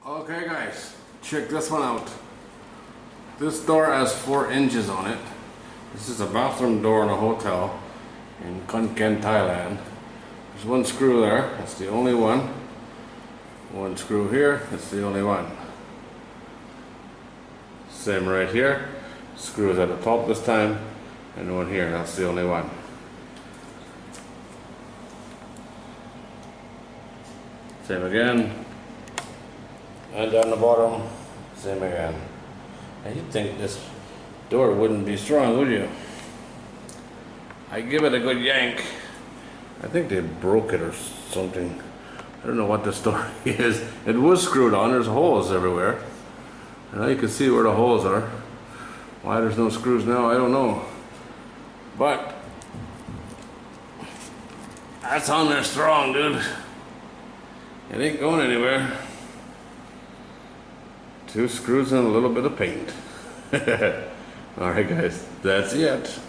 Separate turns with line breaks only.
Okay guys, check this one out. This door has 4 hinges on it. This is a bathroom door in a hotel in Khon Kaen, Thailand. There's one screw there, that's the only one. One screw here, that's the only one. Same right here. Screws at the top this time, and one here, that's the only one. Same again. And down the bottom, same again. And you'd think this door wouldn't be strong, would you? I give it a good yank. I think they broke it or something. I don't know what the story is. It was screwed on, there's holes everywhere. And now you can see where the holes are. Why there's no screws now, I don't know. But that's on there strong, dude. It ain't going anywhere. 2 screws and a little bit of paint. Alright guys, that's it.